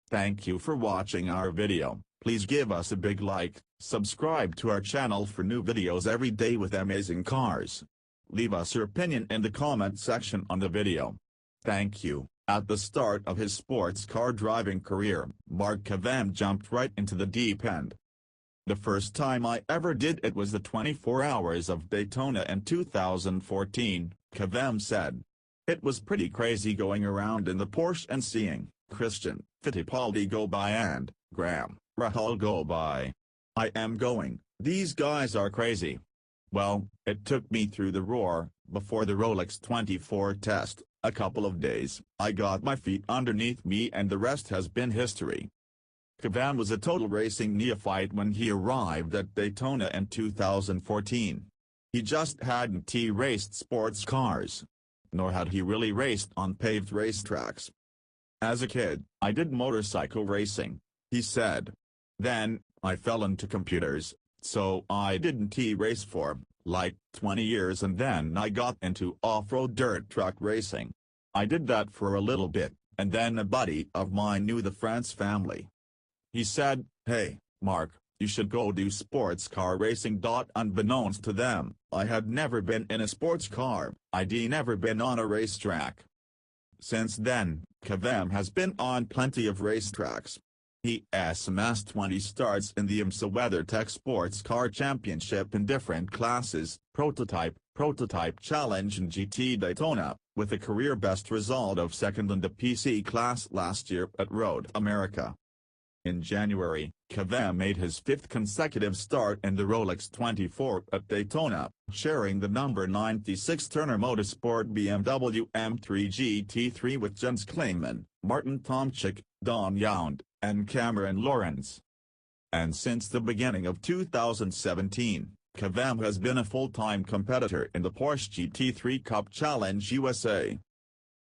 Thank you for watching our video. Please give us a big like, subscribe to our channel for new videos every day with amazing cars. Leave us your opinion in the comment section on the video. Thank you. At the start of his sports car driving career, Kvamme jumped right into the deep end. The first time I ever did it was the 24 Hours of Daytona in 2014, Kvamme said. It was pretty crazy going around in the Porsche and seeing Fittipaldi go by and Rahal go by. I am going, these guys are crazy. Well, it took me through the roar. Before the Rolex 24 test, a couple of days, I got my feet underneath me and the rest has been history. Kvamme was a total racing neophyte when he arrived at Daytona in 2014. He just hadn't raced sports cars. Nor had he really raced on paved racetracks. As a kid, I did motorcycle racing, he said. Then, I fell into computers, so I didn't race for, like, 20 years and then I got into off-road dirt track racing. I did that for a little bit, and then a buddy of mine knew the France family. He said, "Hey, Mark, you should go do sports car racing." Unbeknownst to them, I had never been in a sports car, I'd never been on a racetrack. Since then, Kvamme has been on plenty of racetracks. He amassed 20 starts in the IMSA WeatherTech Sports Car Championship in different classes, Prototype, Challenge and GT Daytona, with a career best result of second in the PC class last year at Road America. In January, Kvamme made his fifth consecutive start in the Rolex 24 at Daytona, sharing the number 96 Turner Motorsport BMW M3 GT3 with Jens Klingman, Martin Tomczyk, Don Yound, and Cameron Lawrence. And since the beginning of 2017, Kvamme has been a full-time competitor in the Porsche GT3 Cup Challenge USA.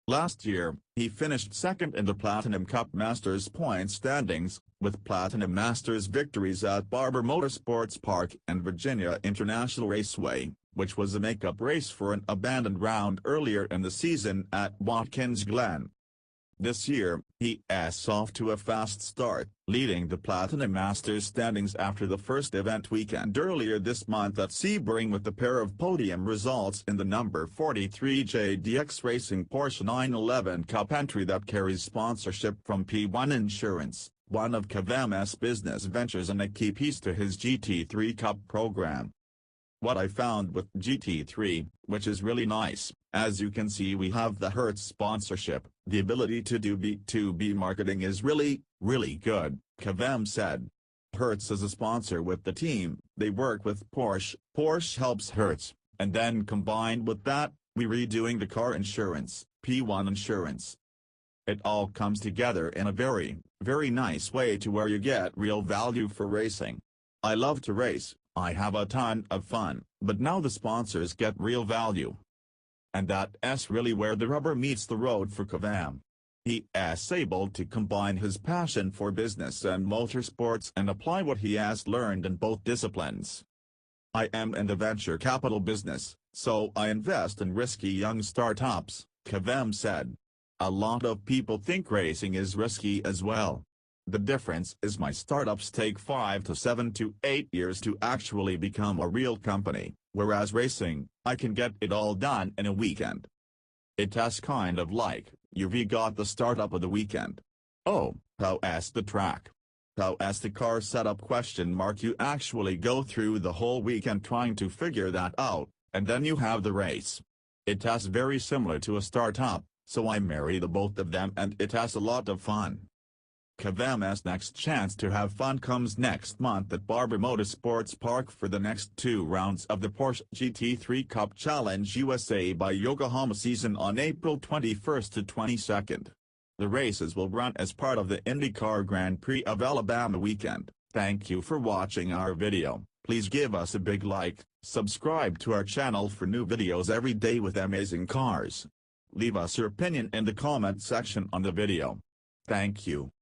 Last year, he finished second in the Platinum Cup Masters point standings, with Platinum Masters victories at Barber Motorsports Park and Virginia International Raceway, which was a makeup race for an abandoned round earlier in the season at Watkins Glen. This year, he is off to a fast start, leading the Platinum Masters standings after the first event weekend earlier this month at Sebring with a pair of podium results in the number 43 JDX Racing Porsche 911 Cup entry that carries sponsorship from P1 Insurance, one of Kvamme's business ventures and a key piece to his GT3 Cup program. What I found with GT3, which is really nice, as you can see we have the Hertz sponsorship, the ability to do B2B marketing is really good, Kvamme said. Hertz is a sponsor with the team, they work with Porsche helps Hertz, and then combined with that, we redoing the car insurance, P1 Insurance. It all comes together in a very nice way to where you get real value for racing. I love to race, I have a ton of fun, but now the sponsors get real value. And that's really where the rubber meets the road for Kvamme. He is able to combine his passion for business and motorsports and apply what he has learned in both disciplines. I am in the venture capital business, so I invest in risky young startups, Kvamme said. A lot of people think racing is risky as well. The difference is my startups take 5 to 7 to 8 years to actually become a real company, whereas racing, I can get it all done in a weekend. It's kind of like, you've got the startup of the weekend. Oh, how is the track? How is the car setup ? You actually go through the whole weekend trying to figure that out, and then you have the race. It's very similar to a startup, so I marry the both of them and it has a lot of fun. Kvamme's next chance to have fun comes next month at Barber Motorsports Park for the next 2 rounds of the Porsche GT3 Cup Challenge USA by Yokohama season on April 21st to 22nd. The races will run as part of the IndyCar Grand Prix of Alabama weekend. Thank you for watching our video. Please give us a big like, subscribe to our channel for new videos every day with amazing cars. Leave us your opinion in the comment section on the video. Thank you.